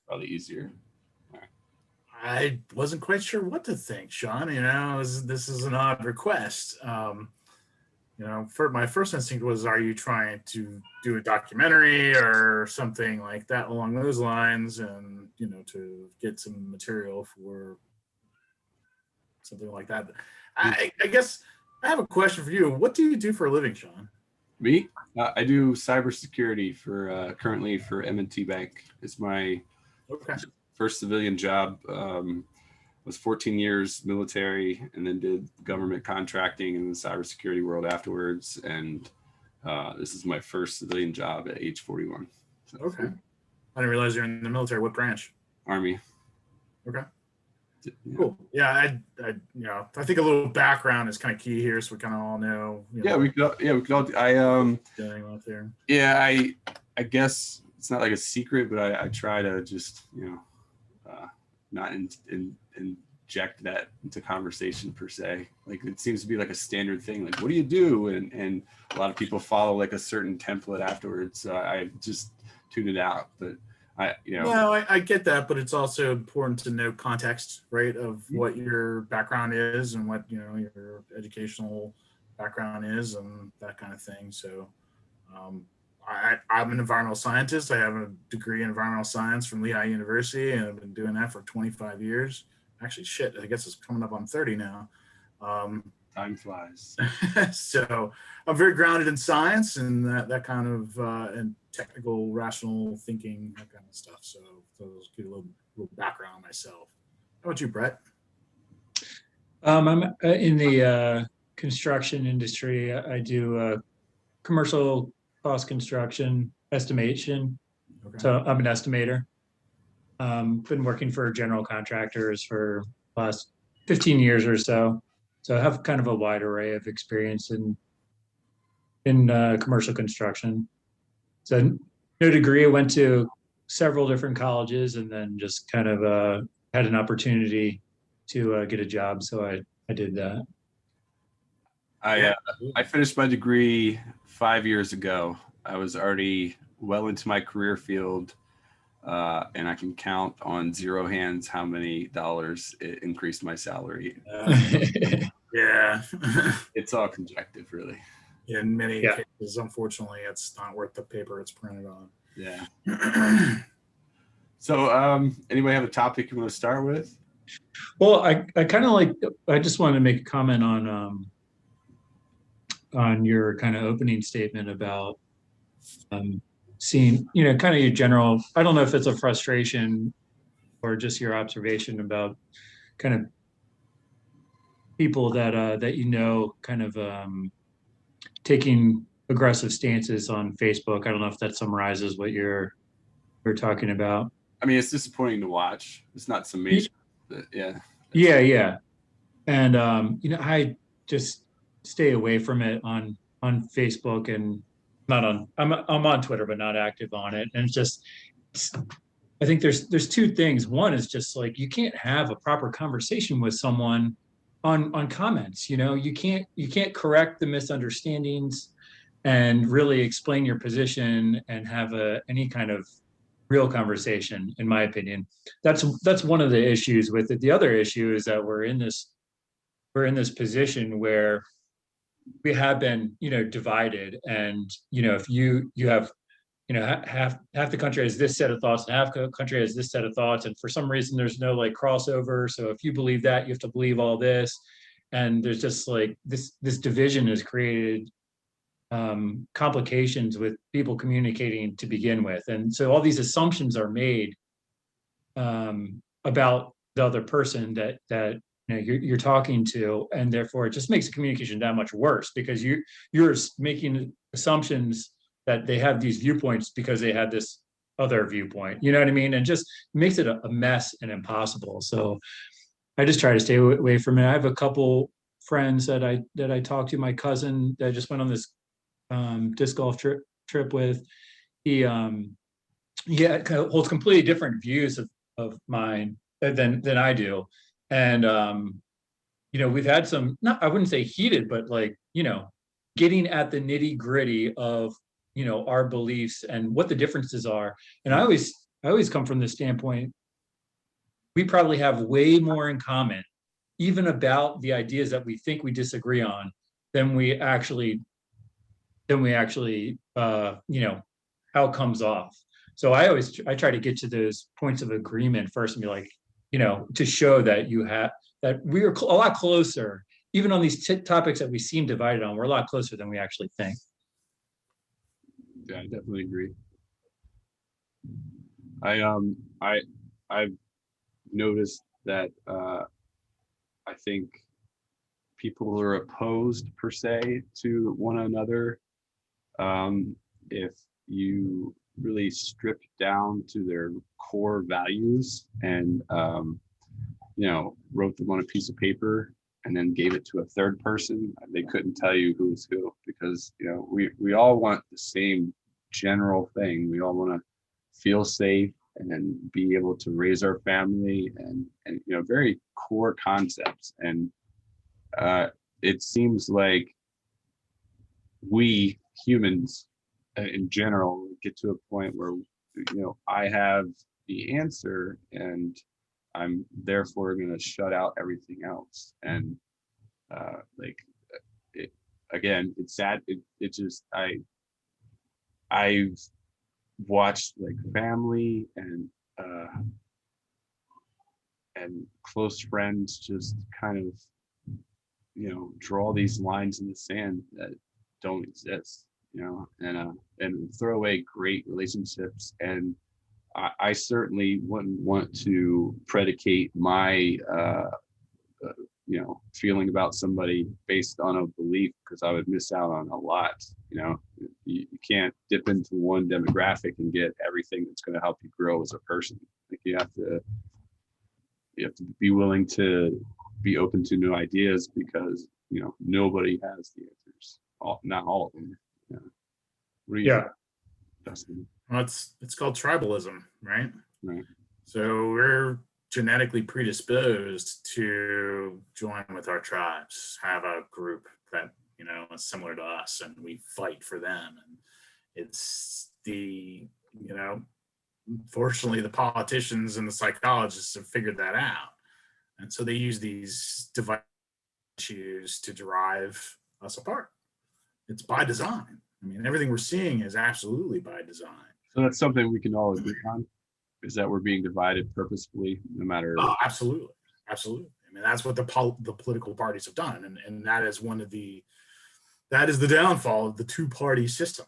probably easier. I wasn't quite sure what to think, Sean. This is an odd request. For my first instinct was, are you trying to do a documentary or something like that along those lines, and to get some material for something like that. I guess I have a question for you. What do you do for a living, Sean? Me, I do cybersecurity for currently for M&T Bank. It's my Okay. first civilian job. Was 14 years military, and then did government contracting in the cybersecurity world afterwards. And this is my first civilian job at age 41. So, Okay. I didn't realize you're in the military. What branch? Army. Okay. Yeah. Cool. Yeah, I think a little background is kind of key here, so we kind of all know. We could all. Dealing with there. Yeah, I guess it's not like a secret, but I try to just not inject that into conversation per se. Like, it seems to be like a standard thing. Like, what do you do? And a lot of people follow like a certain template afterwards. So I just tune it out. But I get that, but it's also important to know context, right, of what your background is and what your educational background is and that kind of thing. So I'm an environmental scientist. I have a degree in environmental science from Lehigh University, and I've been doing that for 25 years. Actually, shit, I guess it's coming up on 30 now. Time flies. So I'm very grounded in science and that kind of and technical, rational thinking, that kind of stuff. So those give a little background on myself. How about you, Brett? I'm in the construction industry. I do commercial cost construction estimation. Okay. So I'm an estimator. Been working for general contractors for the last 15 years or so. So I have kind of a wide array of experience in commercial construction. So no degree. I went to several different colleges and then just kind of had an opportunity to get a job. So I did that. I finished my degree 5 years ago. I was already well into my career field, and I can count on zero hands how many dollars it increased my salary. Yeah. It's all conjective, really. In many cases, unfortunately, it's not worth the paper it's printed on. Yeah. So, anybody have a topic you want to start with? Well, I kind of I just wanted to make a comment on your kind of opening statement about seeing, kind of your general, I don't know if it's a frustration or just your observation about kind of people that kind of taking aggressive stances on Facebook. I don't know if that summarizes what you're talking about. I mean, it's disappointing to watch. It's not summation, but yeah. Yeah. And I just stay away from it on Facebook, and I'm on Twitter, but not active on it. And I think there's two things. One is just like, you can't have a proper conversation with someone on comments. You can't correct the misunderstandings and really explain your position and have any kind of real conversation, in my opinion. That's one of the issues with it. The other issue is that we're in this position where we have been, divided, and if you have, half the country has this set of thoughts and half the country has this set of thoughts, and for some reason there's no like crossover. So if you believe that, you have to believe all this, and there's just like this division has created complications with people communicating to begin with, and so all these assumptions are made about the other person that you're talking to, and therefore it just makes the communication that much worse, because you're making assumptions that they have these viewpoints because they have this other viewpoint. You know what I mean? And just makes it a mess and impossible. So I just try to stay away from it. I have a couple friends that I talked to. My cousin that I just went on this disc golf trip with. He holds completely different views of mine than I do. And we've had some, not, I wouldn't say heated, but like, getting at the nitty gritty of, our beliefs and what the differences are. And I always I always come from the standpoint, we probably have way more in common, even about the ideas that we think we disagree on, than we actually, how it comes off. So I try to get to those points of agreement first and be like, to show that that we are a lot closer, even on these topics that we seem divided on, we're a lot closer than we actually think. Yeah, I definitely agree. I've noticed that I think people who are opposed per se to one another, if you really strip down to their core values and wrote them on a piece of paper and then gave it to a third person, they couldn't tell you who's who, because we all want the same general thing. We all want to feel safe and be able to raise our family, and very core concepts. And it seems like we humans in general get to a point where I have the answer and I'm therefore going to shut out everything else. And again, it's sad. It just I've watched like family and close friends just kind of draw these lines in the sand that don't exist, and throw away great relationships. And I certainly wouldn't want to predicate my feeling about somebody based on a belief, because I would miss out on a lot. You can't dip into one demographic and get everything that's going to help you grow as a person. Like you have to be willing to be open to new ideas, because nobody has the answers. Not all of them. What do you think, Dustin? Well, it's called tribalism, right? Right. So we're genetically predisposed to join with our tribes, have a group that is similar to us, and we fight for them. And it's fortunately, the politicians and the psychologists have figured that out, and so they use these divide issues to drive us apart. It's by design. I mean, everything we're seeing is absolutely by design. So that's something we can all agree on, is that we're being divided purposefully, no matter. Oh, absolutely. Absolutely. I mean, that's what the political parties have done. And that is that is the downfall of the two-party system,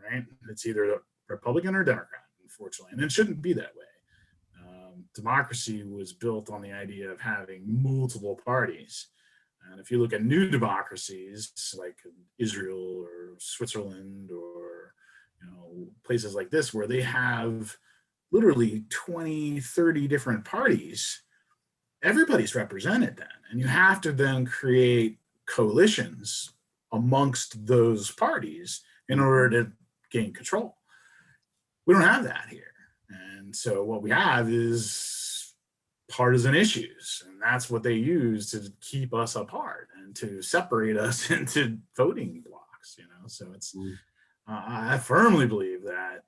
right? It's either Republican or Democrat, unfortunately. And it shouldn't be that way. Democracy was built on the idea of having multiple parties. And if you look at new democracies like Israel or Switzerland or places like this, where they have literally 20, 30 different parties, everybody's represented then. And you have to then create coalitions amongst those parties in order to gain control. We don't have that here. And so what we have is partisan issues, and that's what they use to keep us apart and to separate us into voting blocks. So it's I firmly believe that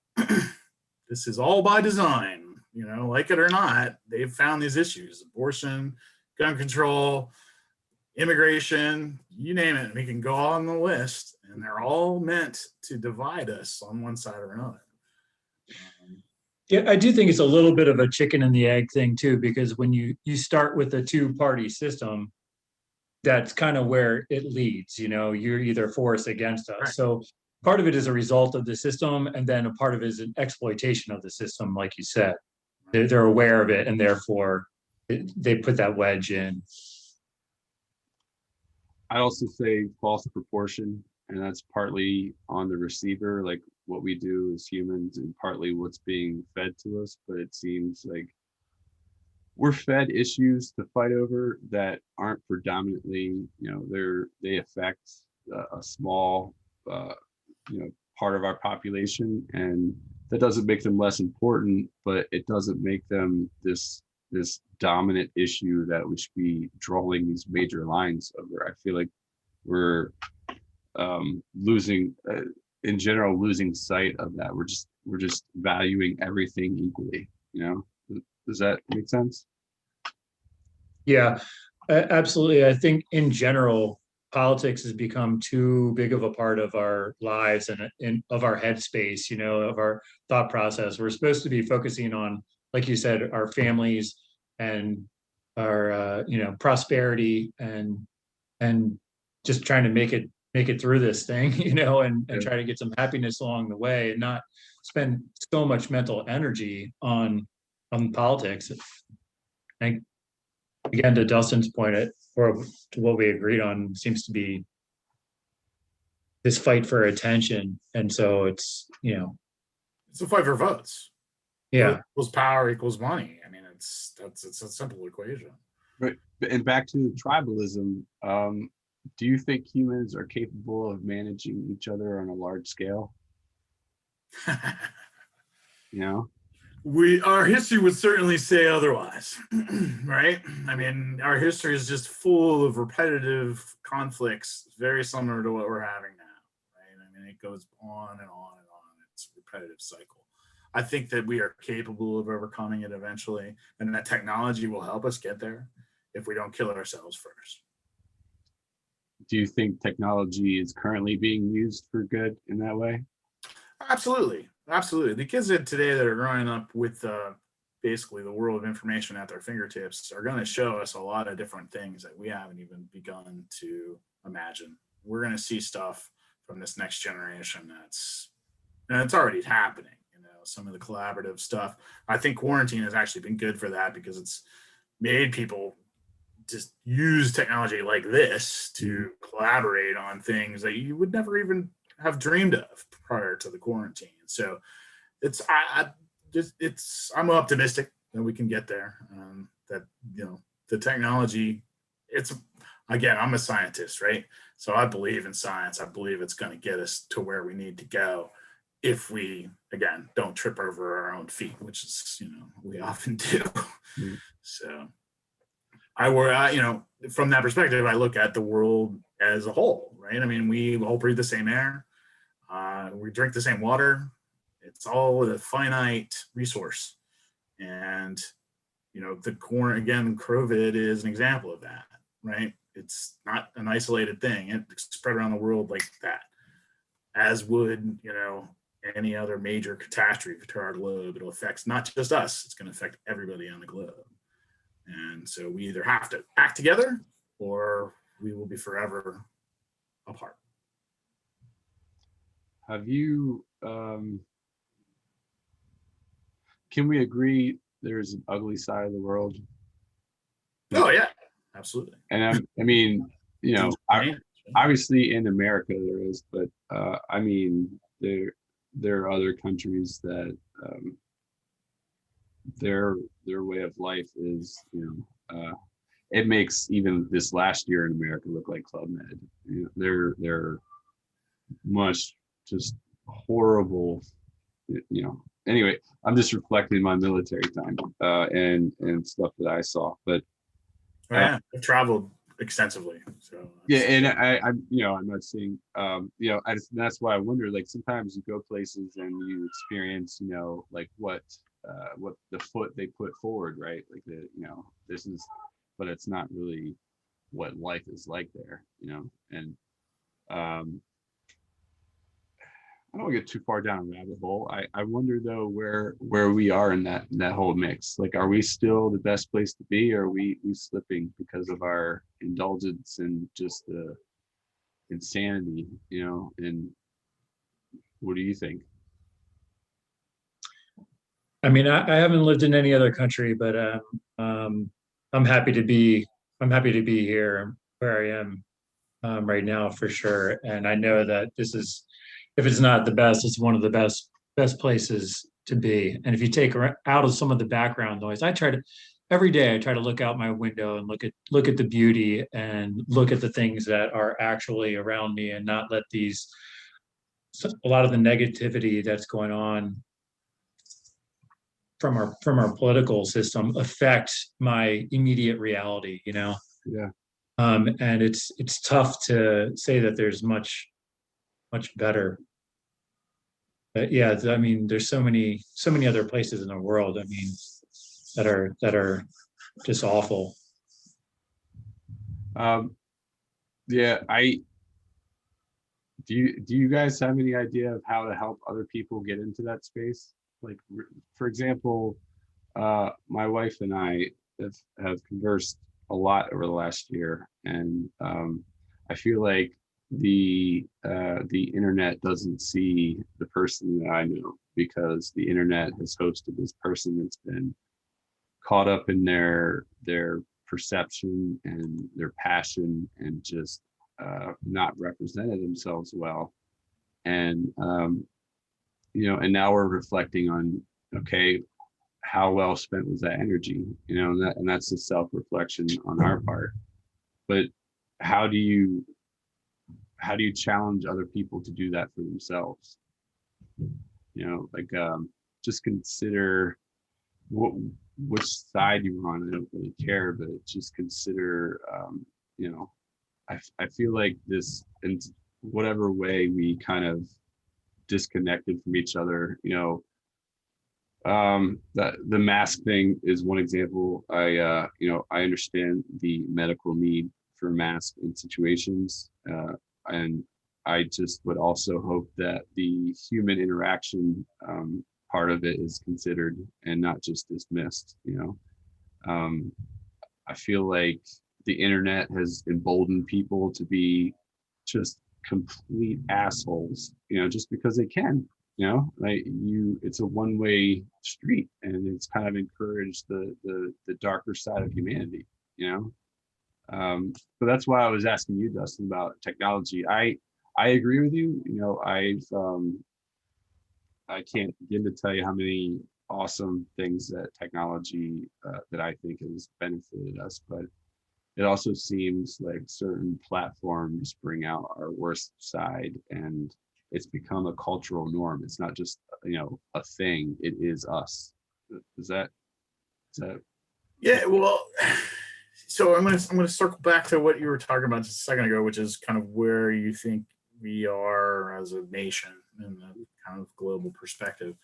this is all by design. Like it or not, they've found these issues: abortion, gun control, immigration, you name it. We can go on the list, and they're all meant to divide us on one side or another. Yeah, I do think it's a little bit of a chicken and the egg thing too, because when you start with a two-party system, that's kind of where it leads. You're either for us against us. Right. So part of it is a result of the system, and then a part of it is an exploitation of the system, like you said. They're aware of it, and therefore they put that wedge in. I also say false proportion, and that's partly on the receiver, like what we do as humans, and partly what's being fed to us. But it seems like we're fed issues to fight over that aren't predominantly, they affect a small, part of our population, and that doesn't make them less important, but it doesn't make them this dominant issue that we should be drawing these major lines over. I feel like we're losing sight of that. We're just we're just valuing everything equally, you know? Does that make sense? Yeah, absolutely. I think in general, politics has become too big of a part of our lives and of our headspace, you know, of our thought process. We're supposed to be focusing on, like you said, our families and our you know, prosperity and just trying to make it through this thing, you know, and Yeah. try to get some happiness along the way and not spend so much mental energy on politics. And again, to Dustin's point, or to what we agreed on, seems to be this fight for attention. And so it's, you know, It's a fight for votes. yeah. Vote equals power equals money. I mean, it's a simple equation. Right. And back to tribalism, do you think humans are capable of managing each other on a large scale? You know? Our history would certainly say otherwise, right? I mean, our history is just full of repetitive conflicts, very similar to what we're having now, right? I mean, it goes on and on and on. It's a repetitive cycle. I think that we are capable of overcoming it eventually, and that technology will help us get there if we don't kill ourselves first. Do you think technology is currently being used for good in that way? Absolutely, absolutely. The kids that today that are growing up with basically the world of information at their fingertips are going to show us a lot of different things that we haven't even begun to imagine. We're going to see stuff from this next generation and it's already happening. You know, some of the collaborative stuff. I think quarantine has actually been good for that because it's made people just use technology like this to collaborate on things that you would never even have dreamed of prior to the quarantine. So I'm optimistic that we can get there. That, you know, the technology, again, I'm a scientist, right? So I believe in science. I believe it's going to get us to where we need to go if we, again, don't trip over our own feet, which is, you know, we often do. Mm. So you know, from that perspective, I look at the world as a whole, right? I mean, we all breathe the same air. We drink the same water. It's all a finite resource. And, you know, COVID is an example of that, right? It's not an isolated thing. It's spread around the world like that, as would, you know, any other major catastrophe to our globe. It'll affect not just us, it's going to affect everybody on the globe. And so we either have to act together or we will be forever apart. Have you, can we agree there's an ugly side of the world? Oh yeah, absolutely. And I mean, you know, obviously in America there is, but I mean, there are other countries that their way of life is, you know, it makes even this last year in America look like Club Med. You know, they're much just horrible, you know. Anyway, I'm just reflecting my military time and stuff that I saw. But yeah, I've traveled extensively. So yeah, and I'm, you know, I'm not saying, you know, that's why I wonder, like, sometimes you go places and you experience, you know, like what the foot they put forward, right? Like you know, this is, but it's not really what life is like there, you know. And I don't want to get too far down a rabbit hole. I wonder though where we are in that whole mix. Like, are we still the best place to be, or are we slipping because of our indulgence and just the insanity, you know? And what do you think? I mean, I haven't lived in any other country, but I'm happy to be here where I am right now for sure. And I know that this is, if it's not the best, it's one of the best places to be. And if you take out of some of the background noise, every day I try to look out my window and look at the beauty and look at the things that are actually around me and not let a lot of the negativity that's going on from our political system affect my immediate reality, you know. Yeah. And it's tough to say that there's much better. But yeah, I mean, there's so many other places in the world. I mean, that are just awful. Um, yeah, I do you guys have any idea of how to help other people get into that space? Like, for example, my wife and I have conversed a lot over the last year, and I feel like the internet doesn't see the person that I know, because the internet has hosted this person that's been caught up in their perception and their passion, and just not represented themselves well. And and now we're reflecting on, okay, how well spent was that energy? And that's a self-reflection on our part. But how do you challenge other people to do that for themselves? Like, just consider which side you're on. I don't really care, but just consider, I feel like this, in whatever way we kind of disconnected from each other, that the mask thing is one example. I understand the medical need for masks in situations, and I just would also hope that the human interaction part of it is considered and not just dismissed. I feel like the internet has emboldened people to be just complete assholes, just because they can. Like, it's a one-way street, and it's kind of encouraged the darker side of humanity. So that's why I was asking you, Dustin, about technology. I agree with you. I can't begin to tell you how many awesome things that technology that I think has benefited us, but it also seems like certain platforms bring out our worst side, and it's become a cultural norm. It's not just a thing, it is us. Is that Yeah, well, so I'm gonna circle back to what you were talking about just a second ago, which is kind of where you think we are as a nation in the kind of global perspective,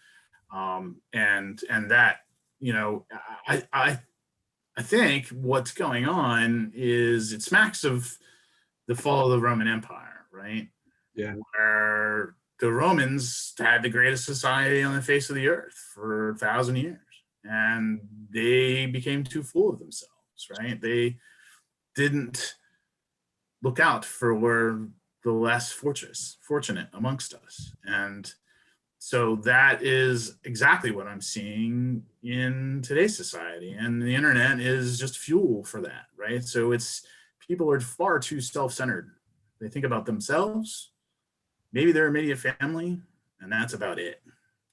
and that I I I think what's going on is it smacks of the fall of the Roman Empire, right? Yeah. Where the Romans had the greatest society on the face of the earth for 1,000 years, and they became too full of themselves, right? They didn't look out for the less fortunate amongst us. And so that is exactly what I'm seeing in today's society. And the internet is just fuel for that, right? So people are far too self-centered. They think about themselves, maybe their immediate family, and that's about it.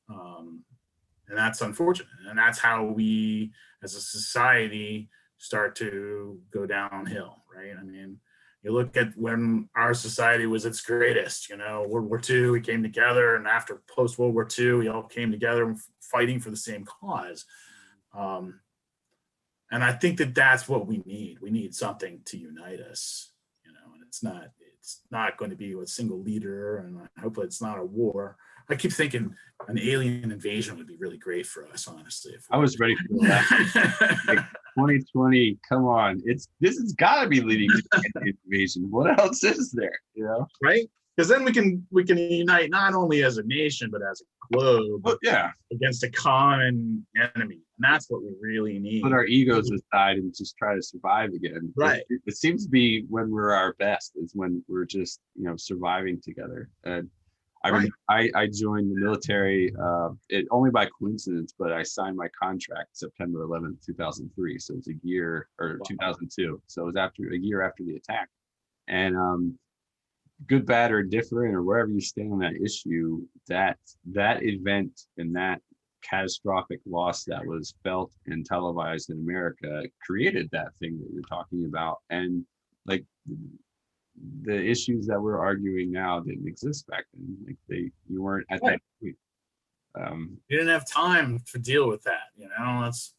And that's unfortunate. And that's how we, as a society, start to go downhill, right? I mean, you look at when our society was its greatest, World War II, we came together, and after post World War II, we all came together fighting for the same cause. And I think that that's what we need. We need something to unite us, and it's not going to be a single leader, and hopefully it's not a war. I keep thinking an alien invasion would be really great for us, honestly. I was ready for that. Like, 2020, come on. This has got to be leading to an invasion. What else is there? Right? Because then we can unite not only as a nation but as a globe. But yeah, against a common enemy, and that's what we really need. Put our egos aside and just try to survive again. Right. It seems to be when we're our best is when we're just surviving together. And I remember I joined the military, it only by coincidence, but I signed my contract September 11th, 2003. So it was a year, or 2002. So it was a year after the attack. And good, bad, or different, or wherever you stand on that issue, that event and that catastrophic loss that was felt and televised in America created that thing that you're talking about. And like, the issues that we're arguing now didn't exist back then. Like, you weren't at that point. You didn't have time to deal with that. Let's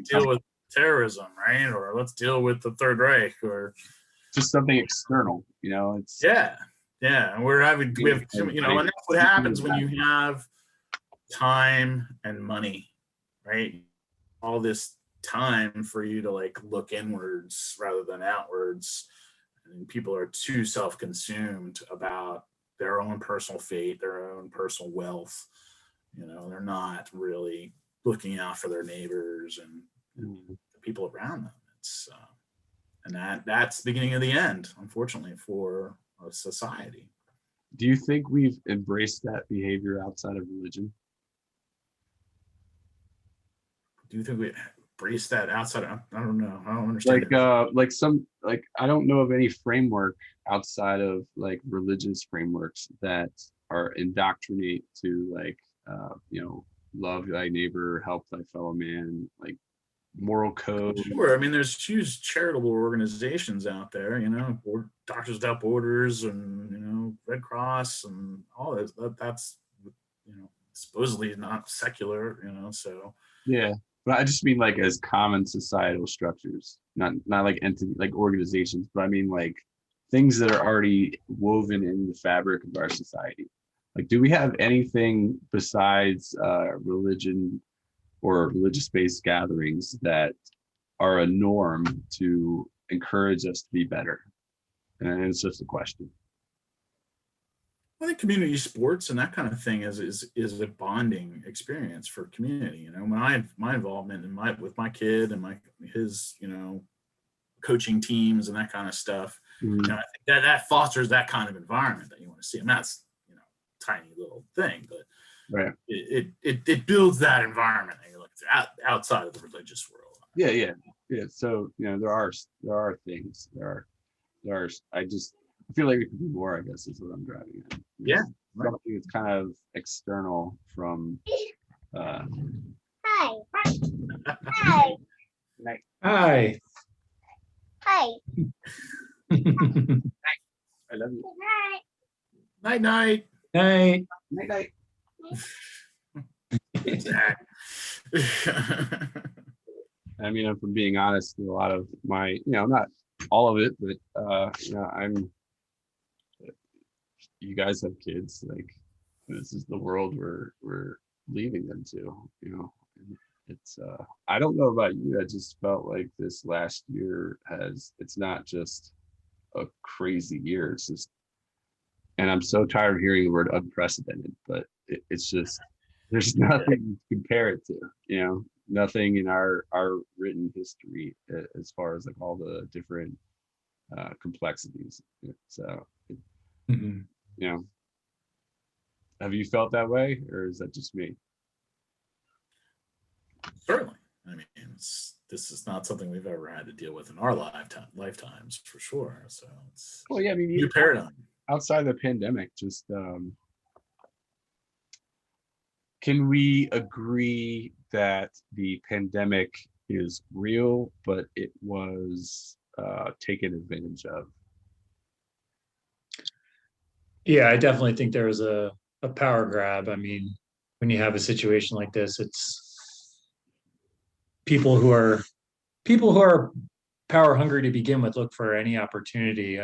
deal with terrorism, right? Or let's deal with the Third Reich, or just something external. It's Yeah, and we have, you know, and that's what happens when you have time and money, right? All this time for you to like look inwards rather than outwards. And people are too self-consumed about their own personal fate, their own personal wealth. You know, they're not really looking out for their neighbors and the people around them. It's and that's the beginning of the end, unfortunately, for a society. Do you think we've embraced that behavior outside of religion? Do you think we embrace that outside of, I don't know. I don't understand. Like I don't know of any framework outside of like religious frameworks that are indoctrinate to like you know, love thy neighbor, help thy fellow man, like moral code. Sure. I mean, there's huge charitable organizations out there, you know, Doctors Without Borders and, you know, Red Cross and all this. That's, you know, supposedly not secular, you know, so. Yeah. But I just mean like as common societal structures, not like entity, like organizations, but I mean like things that are already woven in the fabric of our society. Like, do we have anything besides religion or religious-based gatherings that are a norm to encourage us to be better? And it's just a question. I think community sports and that kind of thing is a bonding experience for community. You know, my involvement in with my kid and his, you know, coaching teams and that kind of stuff. Mm-hmm. You know, I think that fosters that kind of environment that you want to see. And that's, you know, tiny little thing, but right. It builds that environment that you look outside of the religious world. Yeah. So, you know, there are things. I feel like we could do more, I guess, is what I'm driving at. Yeah. Right. Something that's kind of external from Hi. Hi. Hi. Hi. I love you. Night night. Night. Night. I mean, if I'm being honest, a lot of my, you know, not all of it, but you know, you guys have kids, like this is the world we're leaving them to, you know. It's I don't know about you, I just felt like this last year it's not just a crazy year, it's just, and I'm so tired of hearing the word unprecedented, but it's just, there's nothing to compare it to, you know, nothing in our written history as far as like all the different complexities. So, Mm-hmm. you know, have you felt that way, or is that just me? Certainly. I mean, this is not something we've ever had to deal with in our lifetimes for sure. So it's Well, yeah, I mean, new paradigm. Outside of the pandemic, just can we agree that the pandemic is real, but it was taken advantage of? Yeah, I definitely think there was a power grab. I mean, when you have a situation like this, it's people who are power hungry to begin with look for any opportunity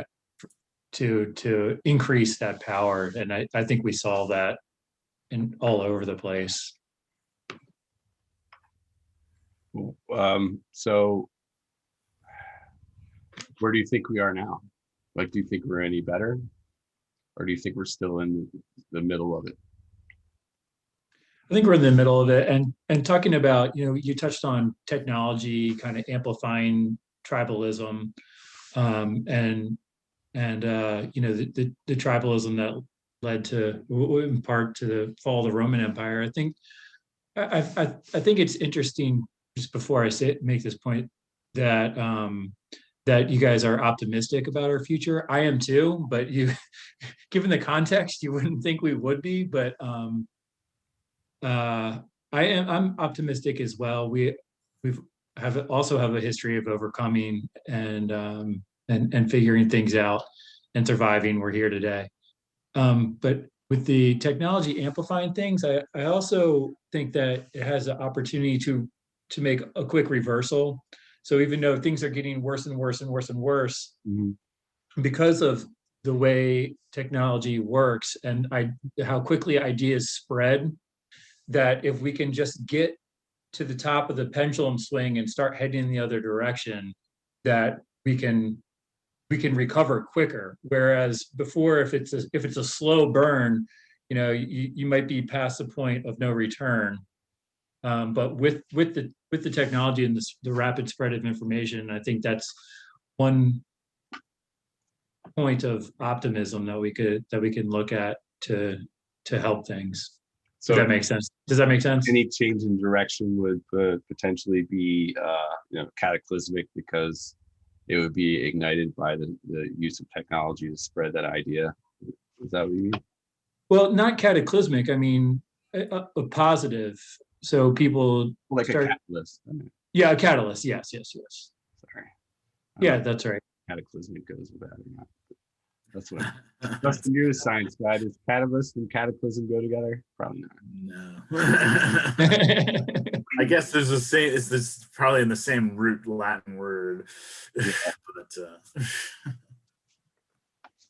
to increase that power. And I think we saw that in all over the place. So where do you think we are now? Like, do you think we're any better? Or do you think we're still in the middle of it? I think we're in the middle of it. And talking about, you know, you touched on technology kind of amplifying tribalism, and you know, the tribalism that led to, in part, to the fall of the Roman Empire. I think it's interesting, just before I make this point, that that you guys are optimistic about our future. I am too, but given the context, you wouldn't think we would be. But I'm optimistic as well. We also have a history of overcoming and figuring things out and surviving. We're here today. But with the technology amplifying things, I also think that it has an opportunity to make a quick reversal. So even though things are getting worse and worse and worse and worse, Mm-hmm. because of the way technology works and how quickly ideas spread, that if we can just get to the top of the pendulum swing and start heading in the other direction, that we can recover quicker. Whereas before, if it's a slow burn, you might be past the point of no return. But with the technology and the rapid spread of information, I think that's one point of optimism that we can look at to help things. So Does that make sense? Does that make sense? any change in direction would potentially be cataclysmic, because it would be ignited by the use of technology to spread that idea. Is that what you mean? Well, not cataclysmic. I mean, a positive. So people Like start, a catalyst. I mean, yeah, a catalyst. Yes. sorry. Yeah, that's right. Cataclysmic goes with that or not. That's what. That's the new science guy. Does catalyst and cataclysm go together? Probably not. No. I guess there's the same. It's this probably in the same root Latin word, but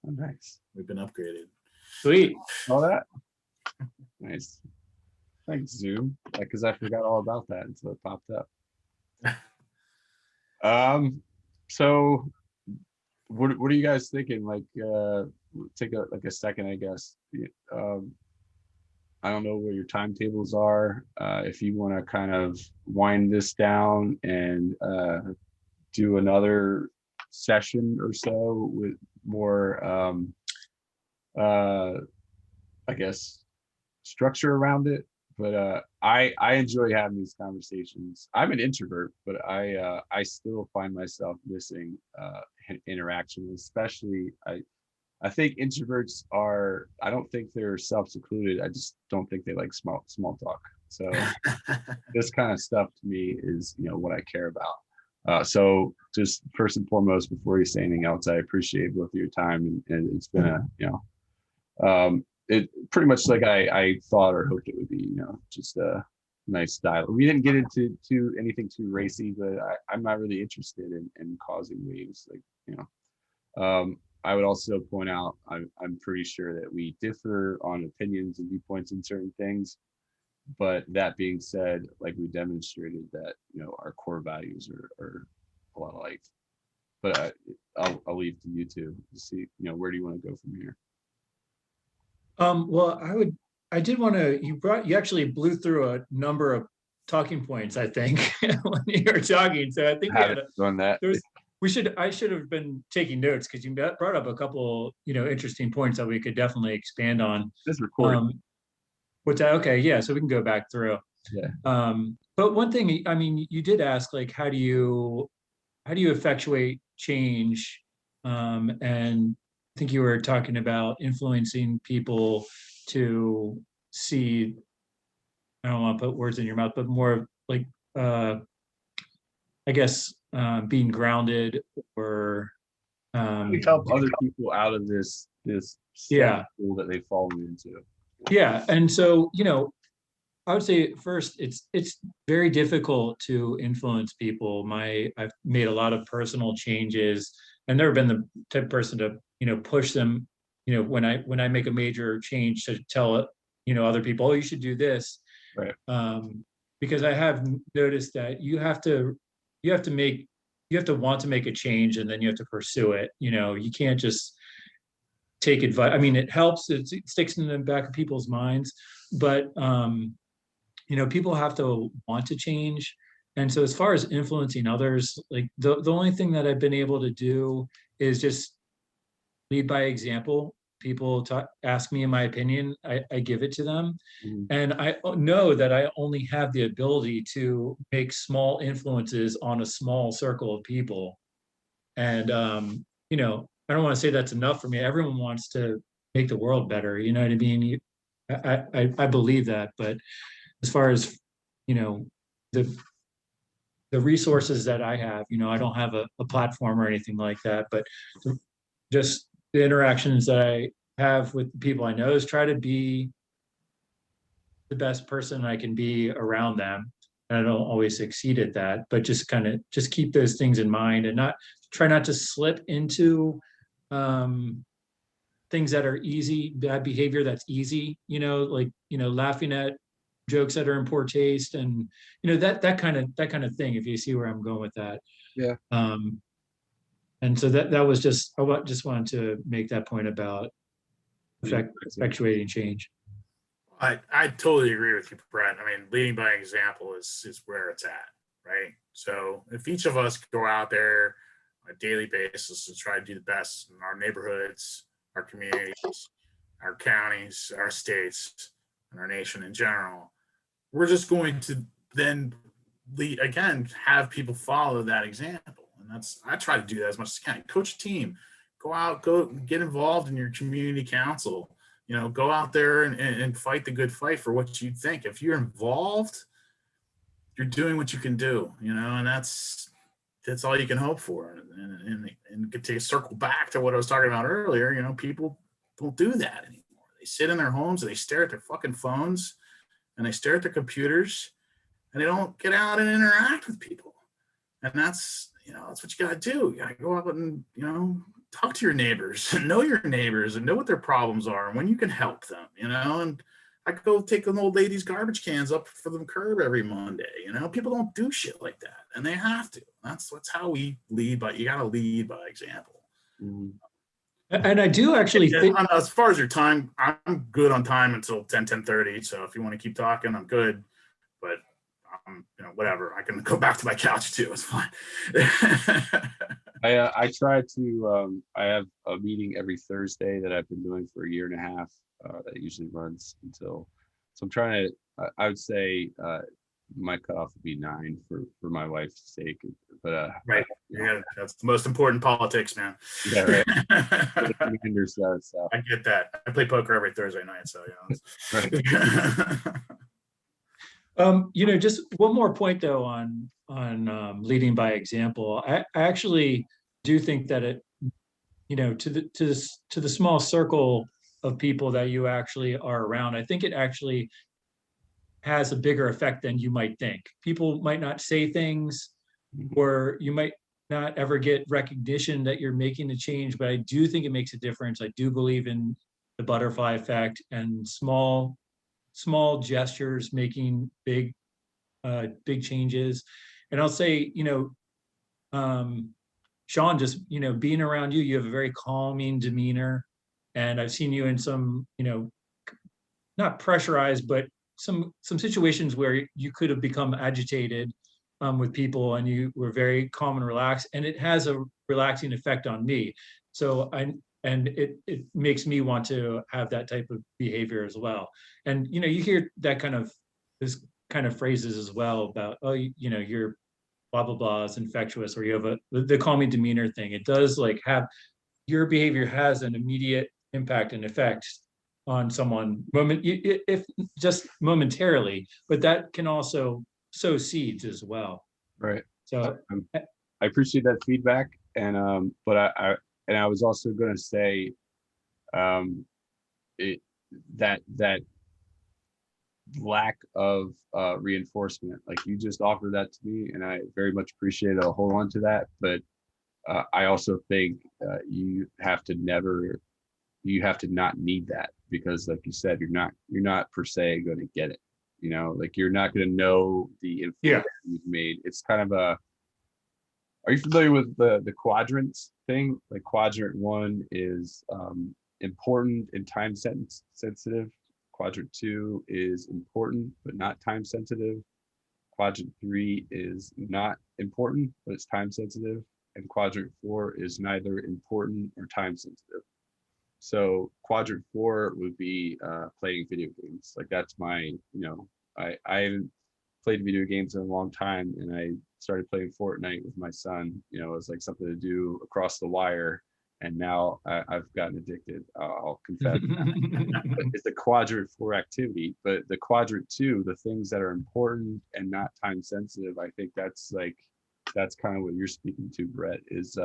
Oh, nice. we've been upgraded. Sweet. All that. Nice. Thanks, Zoom. Because I forgot all about that until it popped up. So what are you guys thinking? Like, take a second, I guess. I don't know where your timetables are. If you want to kind of wind this down and do another session or so with more, I guess, structure around it. But I enjoy having these conversations. I'm an introvert, but I still find myself missing interaction, especially I think introverts are, I don't think they're self-secluded. I just don't think they like small talk. So this kind of stuff to me is, what I care about. So just first and foremost, before you say anything else, I appreciate both of your time, and it's been it pretty much like I thought or hoped it would be, just a nice dialogue. We didn't get into anything too racy, but I'm not really interested in causing waves. I would also point out, I'm pretty sure that we differ on opinions and viewpoints in certain things. But that being said, like we demonstrated that, our core values are a lot alike. But I'll leave to you two to see, where do you want to go from here? Well, I did want to, you actually blew through a number of talking points, I think, when you were talking. So I think On that. I should have been taking notes, because you brought up a couple, interesting points that we could definitely expand on. This recording. What's that? Okay. Yeah. So we can go back through. Yeah. But one thing, I mean, you did ask, like, how do you effectuate change? And I think you were talking about influencing people to see, I don't want to put words in your mouth, but more like, I guess, being grounded, or We help other people out of this Yeah. hole that they've fallen into. Yeah. And so, I would say first, it's very difficult to influence people. I've made a lot of personal changes, and never been the type of person to, push them, when I make a major change, to tell other people, oh, you should do this. Right. Because I have noticed that you have to want to make a change, and then you have to pursue it. You can't just take advice. I mean, it helps, it sticks in the back of people's minds, but people have to want to change. And so as far as influencing others, like the only thing that I've been able to do is just lead by example. People ask me my opinion, I give it to them. Mhm. And I know that I only have the ability to make small influences on a small circle of people. And, I don't want to say that's enough for me. Everyone wants to make the world better. You know what I mean? I believe that. But as far as, the resources that I have, I don't have a platform or anything like that, but just the interactions that I have with the people I know is try to be the best person I can be around them. And I don't always succeed at that, but just keep those things in mind, and try not to slip into things that are easy, bad behavior that's easy, like, laughing at jokes that are in poor taste, and that kind of thing, if you see where I'm going with that. Yeah. And so that was just, just wanted to make that point about effectuating change. I totally agree with you, Brett. I mean, leading by example is where it's at, right? So if each of us go out there on a daily basis to try to do the best in our neighborhoods, our communities, our counties, our states, and our nation in general, we're just going to then lead, again, have people follow that example. And I try to do that as much as I can. Coach a team, go get involved in your community council. Go out there and fight the good fight for what you think. If you're involved, you're doing what you can do, and that's all you can hope for. And to circle back to what I was talking about earlier, people don't do that anymore. They sit in their homes and they stare at their fucking phones and they stare at their computers and they don't get out and interact with people. And that's what you got to do. You got to go out and, talk to your neighbors and know your neighbors and know what their problems are and when you can help them, and I could go take an old lady's garbage cans up for the curb every Monday. People don't do shit like that, and they have to. That's how we lead, but you got to lead by example. Mm-hmm. And I do actually think, as far as your time, I'm good on time until 10:30. So if you want to keep talking, I'm good, but whatever, I can go back to my couch too. It's fine. I try to, I have a meeting every Thursday that I've been doing for a year and a half, that usually runs until, so I'm trying to, I would say, my cutoff would be 9 for my wife's sake, but right. Yeah, that's the most important politics, man. Yeah, right. So. I get that. I play poker every Thursday night, so right. Just one more point though on leading by example. I actually do think that it, to the small circle of people that you actually are around, I think it actually has a bigger effect than you might think. People might not say things, or you might not ever get recognition that you're making a change, but I do think it makes a difference. I do believe in the butterfly effect and small gestures making big changes. And I'll say, Sean, just, being around you, you have a very calming demeanor. And I've seen you in some, not pressurized, but some situations where you could have become agitated with people, and you were very calm and relaxed, and it has a relaxing effect on me. So it makes me want to have that type of behavior as well. And, you hear that this kind of phrases as well about, oh, you're blah, blah, blah is infectious, or you have the calming demeanor thing. It does have, your behavior has an immediate impact and effect on someone, if just momentarily, but that can also sow seeds as well. Right. So I appreciate that feedback. And, but I was also going to say, that lack of reinforcement, like you just offered that to me, and I very much appreciate it. I'll hold on to that. But I also think you have to not need that, because like you said, you're not per se going to get it. Like you're not going to know the influence you've made. It's kind of are you familiar with the quadrants thing? Like quadrant 1 is important and time sensitive. Quadrant 2 is important but not time sensitive. Quadrant 3 is not important but it's time sensitive. And quadrant 4 is neither important or time sensitive. So quadrant 4 would be playing video games. Like that's my, I haven't played video games in a long time, and I started playing Fortnite with my son. It was like something to do across the wire, and now I've gotten addicted. I'll confess. But it's a quadrant 4 activity, but the quadrant 2, the things that are important and not time sensitive, I think that's kind of what you're speaking to, Brett, is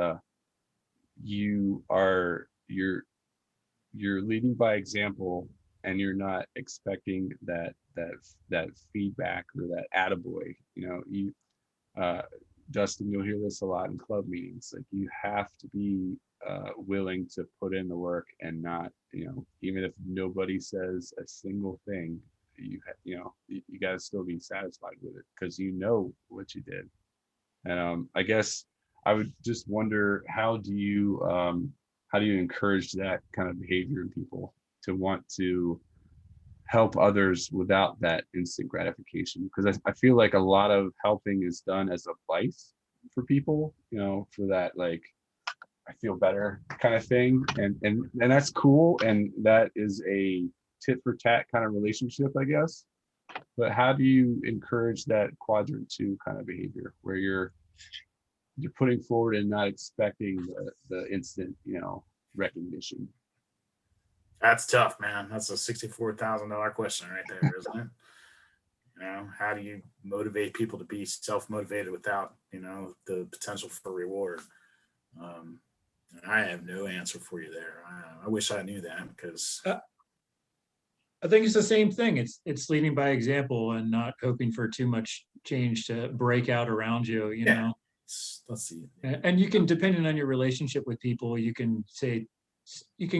you're leading by example, and you're not expecting that feedback or that attaboy. Dustin, you'll hear this a lot in club meetings. Like you have to be willing to put in the work and not, even if nobody says a single thing, you got to still be satisfied with it because you know what you did. And I guess I would just wonder how do you encourage that kind of behavior in people to want to help others without that instant gratification? Because I feel like a lot of helping is done as a vice for people, for that, like, I feel better kind of thing. And that's cool. And that is a tit for tat kind of relationship, I guess. But how do you encourage that quadrant 2 kind of behavior where you're putting forward and not expecting the instant, recognition? That's tough, man. That's a $64,000 question right there, isn't it? How do you motivate people to be self-motivated without, the potential for reward? I have no answer for you there. I wish I knew that because I think it's the same thing. It's leading by example and not hoping for too much change to break out around you, you know. Let's see. And you can, depending on your relationship with people, you can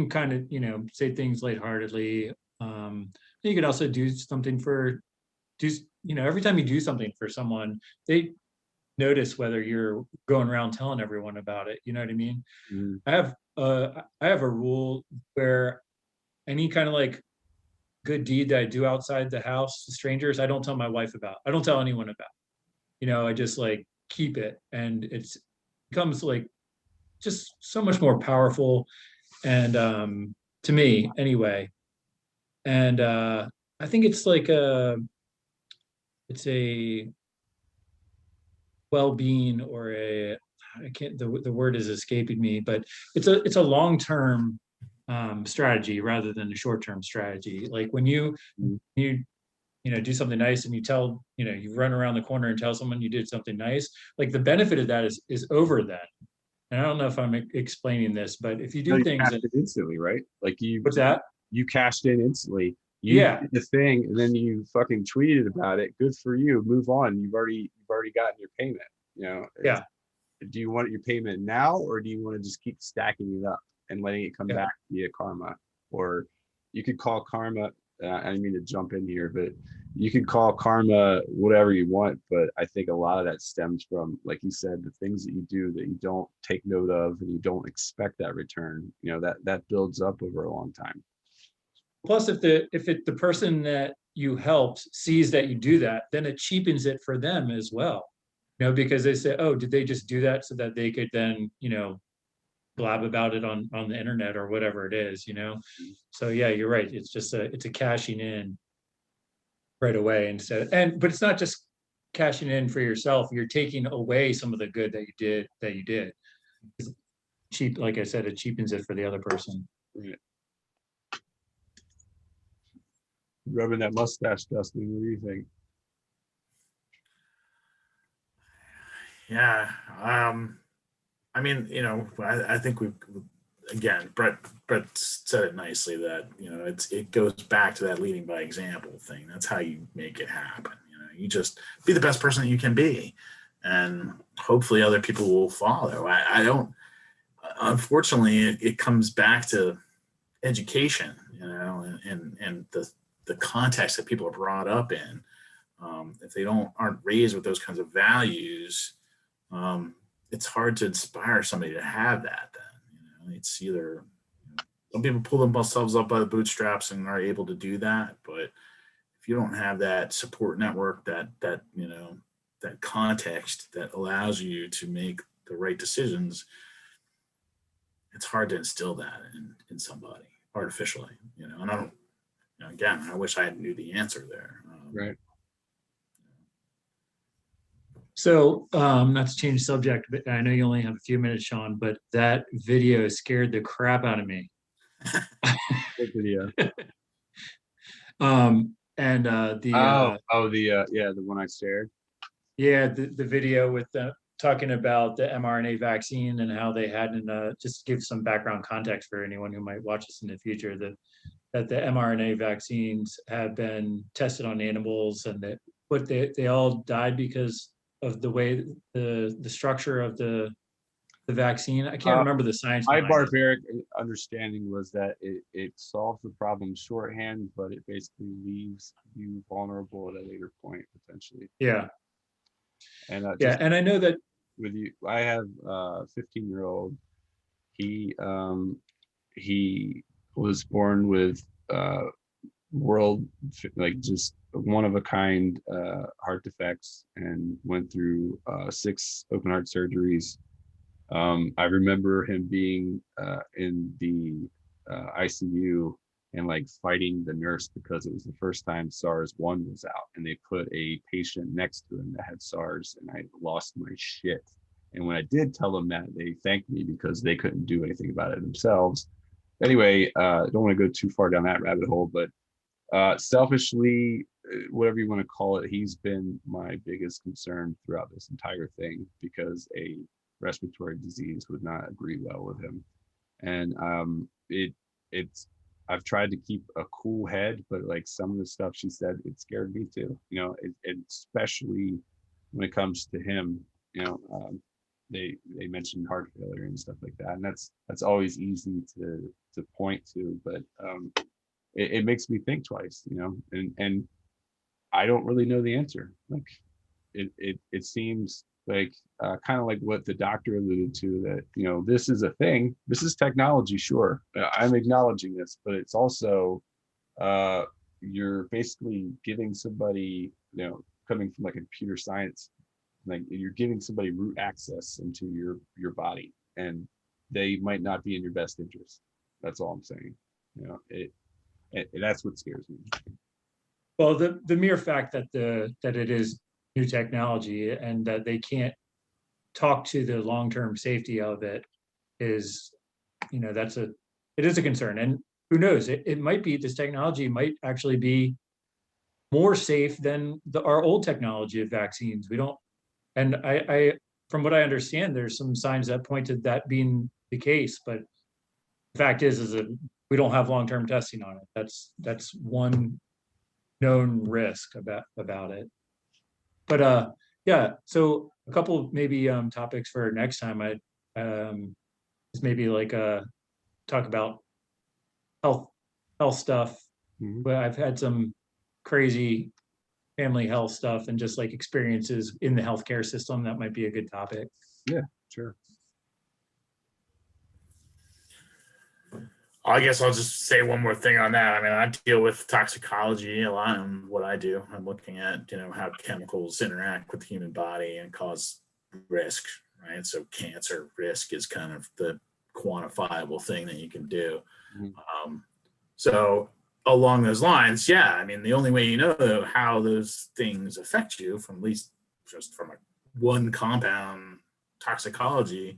kind of, say things lightheartedly. You could also do something every time you do something for someone, they notice whether you're going around telling everyone about it. You know what I mean? Mm-hmm. I have a rule where any kind of like good deed that I do outside the house to strangers, I don't tell my wife about. I don't tell anyone about. I just like keep it, and it becomes like just so much more powerful, and to me anyway. And I think it's like it's a well-being, or the word is escaping me, but it's a long-term strategy rather than a short-term strategy. Like when you do something nice and you run around the corner and tell someone you did something nice, like the benefit of that is over then. And I don't know if I'm explaining this, but if you do things instantly, right? Like what's that? You cashed in instantly. You did the thing, and then you fucking tweeted about it. Good for you. Move on. You've already gotten your payment. Yeah. Do you want your payment now, or do you want to just keep stacking it up and letting it come back via karma? Or you could call karma. I didn't mean to jump in here, but you could call karma whatever you want. But I think a lot of that stems from, like you said, the things that you do that you don't take note of and you don't expect that return. That builds up over a long time. Plus, if the person that you helped sees that you do that, then it cheapens it for them as well. Because they say, oh, did they just do that so that they could then, blab about it on the internet or whatever it is, So yeah, you're right. It's just it's a cashing in right away but it's not just cashing in for yourself. You're taking away some of the good that you did. Like I said, it cheapens it for the other person. Right. Rubbing that mustache, Dustin. What do you think? Yeah. I mean, I think again, Brett said it nicely that, it goes back to that leading by example thing. That's how you make it happen. You just be the best person that you can be, and hopefully other people will follow. I don't, unfortunately, it comes back to education, and the context that people are brought up in. If they aren't raised with those kinds of values, it's hard to inspire somebody to have that. Then it's either some people pull themselves up by the bootstraps and are able to do that, but if you don't have that support network, that context that allows you to make the right decisions, it's hard to instill that in somebody artificially. And I don't. Again, I wish I knew the answer there. Right. So, not to change the subject, but I know you only have a few minutes, Sean, but that video scared the crap out of me. Good video. And the one I shared. Yeah, the video with talking about the mRNA vaccine and how they hadn't, just give some background context for anyone who might watch this in the future, that the mRNA vaccines have been tested on animals, and that they all died because the way the structure of the vaccine? I can't Uh, remember the science My behind it. barbaric understanding was that it solves the problem shorthand, but it basically leaves you vulnerable at a later point potentially. Yeah, And yeah, just and I know that. with you, I have a 15-year-old. He he was born with world like just one of a kind heart defects and went through 6 open heart surgeries. I remember him being in the ICU and like fighting the nurse because it was the first time SARS-1 was out, and they put a patient next to him that had SARS, and I lost my shit. And when I did tell them that, they thanked me because they couldn't do anything about it themselves. Anyway, don't want to go too far down that rabbit hole, but selfishly, whatever you want to call it, he's been my biggest concern throughout this entire thing because a respiratory disease would not agree well with him. And it's I've tried to keep a cool head, but like some of the stuff she said, it scared me too. You know, especially when it comes to him. You know, they mentioned heart failure and stuff like that, and that's always easy to point to, but it makes me think twice. You know, and I don't really know the answer. Like it seems like kind of like what the doctor alluded to, that you know this is a thing, this is technology, sure, I'm acknowledging this, but it's also you're basically giving somebody, you know, coming from like a computer science, like you're giving somebody root access into your body, and they might not be in your best interest. That's all I'm saying. You know, that's what scares me. Well, the mere fact that it is new technology and that they can't talk to the long-term safety of it is, you know, it is a concern. And who knows, it might be, this technology might actually be more safe than our old technology of vaccines. We don't, and I from what I understand, there's some signs that point to that being the case, but the fact is that we don't have long-term testing on it. That's one known risk about it. But yeah, so a couple maybe topics for next time. I is maybe like talk about health stuff. Mhm. But I've had some crazy family health stuff and just like experiences in the healthcare system. That might be a good topic. Yeah, sure. I guess I'll just say one more thing on that. I mean, I deal with toxicology a lot in what I do. I'm looking at, you know, how chemicals interact with the human body and cause risk, right? So cancer risk is kind of the quantifiable thing that you can do. Mhm. So along those lines, yeah, I mean, the only way you know how those things affect you, from at least just from a one compound toxicology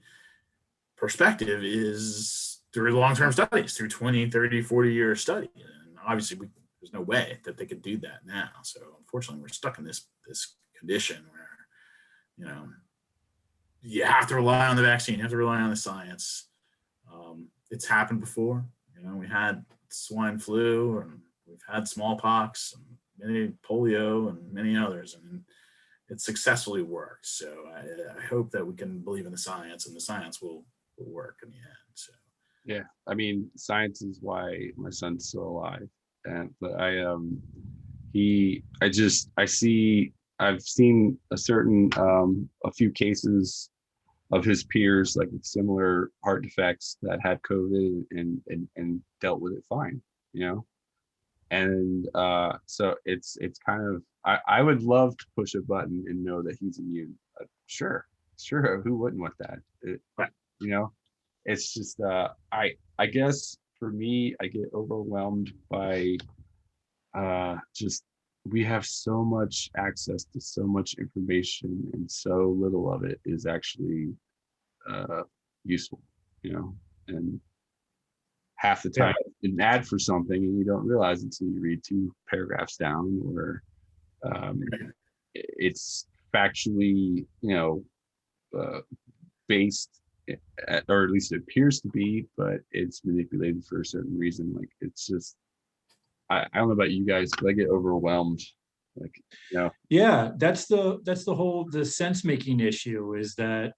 perspective, is through long-term studies, through 20, 30, 40-year study. And obviously there's no way that they could do that now. So unfortunately, we're stuck in this condition where, you know, you have to rely on the vaccine, you have to rely on the science. It's happened before. You know, we had swine flu, and we've had smallpox, and many polio, and many others, and it successfully works. So I hope that we can believe in the science, and the science will work in the end. So Yeah, I mean, science is why my son's still alive. And but I've seen a few cases of his peers like with similar heart defects that had COVID and dealt with it fine, you know. And so it's kind of, I would love to push a button and know that he's immune. Sure, who wouldn't want that? You know, it's just I guess for me, I get overwhelmed by just we have so much access to so much information, and so little of it is actually useful, you know. And half the time an ad for something and you don't realize until you read 2 paragraphs down, or it's factually, you know, based, or at least it appears to be, but it's manipulated for a certain reason. Like it's just, I don't know about you guys, but I get overwhelmed Like, you know, Yeah, that's the whole the sense making issue is that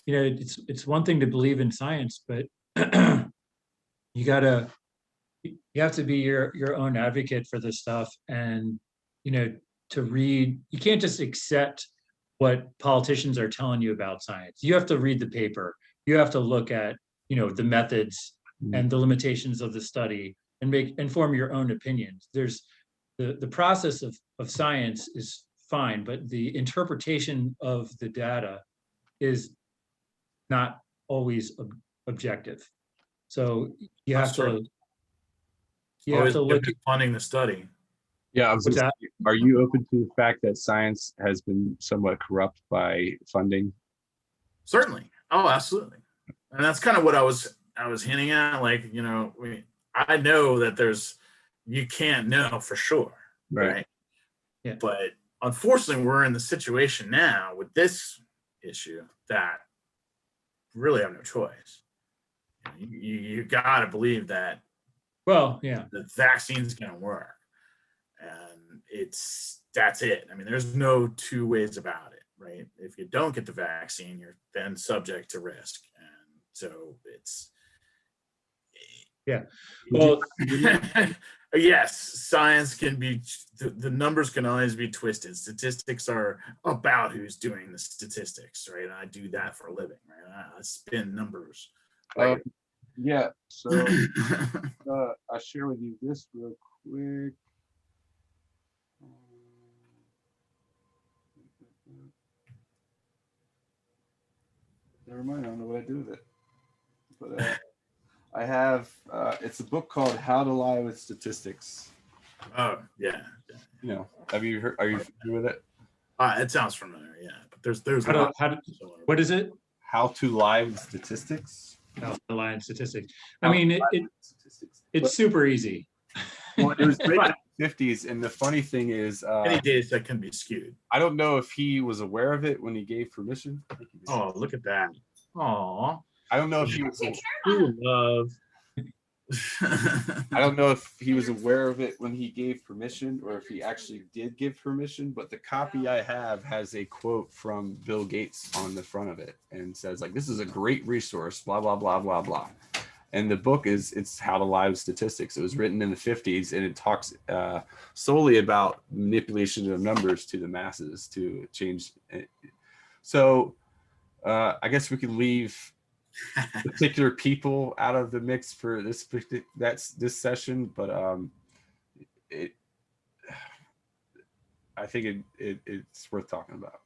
it's one thing to believe in science, but you gotta you have to be your own advocate for this stuff, and you know to read. You can't just accept what politicians are telling you about science. You have to read the paper. You have to look at the methods and the limitations of the study and inform your own opinions. There's the process of science is fine, but the interpretation of the data is not always objective. So you have That's true. to you have Always to look at funding the study. yeah, I was what's gonna that. say, are you open to the fact that science has been somewhat corrupt by funding? Certainly. Oh, absolutely. And that's kind of what I was hinting at. Like, I know that you can't know for sure, right? Yeah. But unfortunately, we're in the situation now with this issue that we really have no choice. You got to believe that Well, yeah. the vaccine's going to work, and that's it. I mean, there's no two ways about it, right? If you don't get the vaccine, you're then subject to risk, and so it's Yeah. Well, yes, science can be the numbers can always be twisted. Statistics are about who's doing the statistics, right? And I do that for a living, right? I spin numbers. Right? Yeah. So I'll share with you this real quick. Never mind, I don't know what I do with it. But I have it's a book called How to Lie with Statistics. Oh yeah. Have you heard? Are you familiar with it? It sounds familiar, yeah. But there's what is it? How to Lie with Statistics. The line statistics. I mean, it's super easy. Well, it was written in the 50s, and the funny thing is, any data set can be skewed. I don't know if he was aware of it when he gave permission. Oh, look at that. Aw. I don't know if he was. True love. I don't know if he was aware of it when he gave permission or if he actually did give permission, but the copy I have has a quote from Bill Gates on the front of it and says like, this is a great resource, blah, blah, blah, blah, blah. And the book it's How to Lie with Statistics. It was written in the 50s and it talks solely about manipulation of numbers to the masses to change. So I guess we could leave particular people out of the mix for this session, but I think it's worth talking about.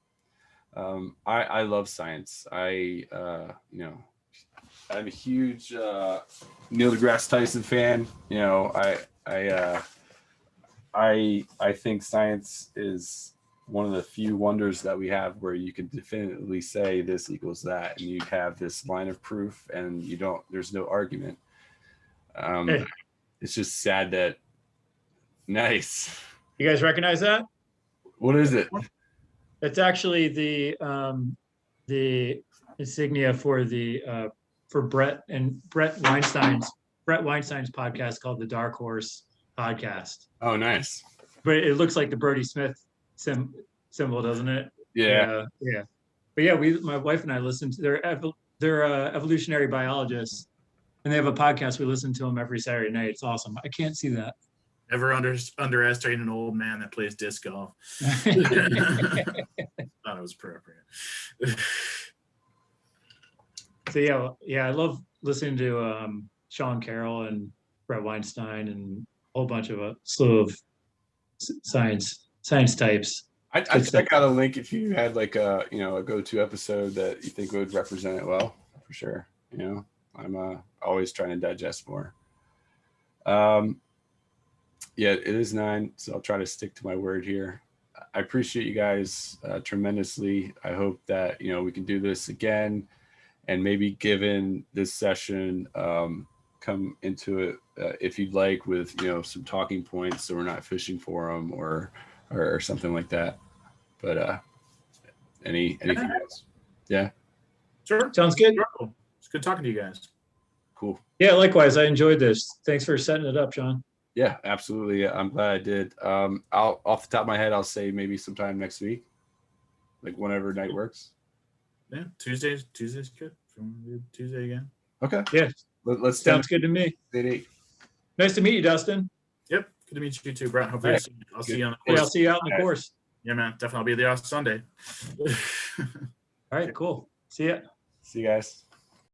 I love science. I'm a huge Neil deGrasse Tyson fan. I think science is one of the few wonders that we have where you can definitively say this equals that, and you have this line of proof, and there's no argument. It's just sad that. Nice. You guys recognize that? What is it? It's actually the insignia for Brett Weinstein's podcast called the Dark Horse Podcast. Oh, nice. But it looks like the Brody Smith symbol, doesn't it? Yeah. Yeah. But yeah, my wife and I listen to they're evolutionary biologists, and they have a podcast. We listen to them every Saturday night. It's awesome. I can't see that. Never underestimate an old man that plays disc golf. Thought it was appropriate. So yeah, I love listening to Sean Carroll and Brett Weinstein and a whole bunch of a slew of science types. I'd check out a link if you had like a go-to episode that you think would represent it well, for sure. I'm always trying to digest more. Yeah, it is 9, so I'll try to stick to my word here. I appreciate you guys tremendously. I hope that we can do this again, and maybe given this session, come into it if you'd like with some talking points, so we're not fishing for them or something like that. But anything else? Yeah. Sure. Sounds good. It's good talking to you guys. Cool. Yeah, likewise. I enjoyed this. Thanks for setting it up, Sean. Yeah, absolutely. Yeah, I'm glad I did. I'll off the top of my head, I'll say maybe sometime next week, like whenever night works. Yeah, Tuesday's good. Tuesday again. Okay, Yeah, let's sounds good to me. good. Nice to meet you, Dustin. Yep. Good to meet you too, Brett. Hopefully, All right. I'll see you on the Yeah, course. I'll see you out in the All right. course. Yeah, man. Definitely, I'll be there on Sunday. All right, cool. See ya. See you guys.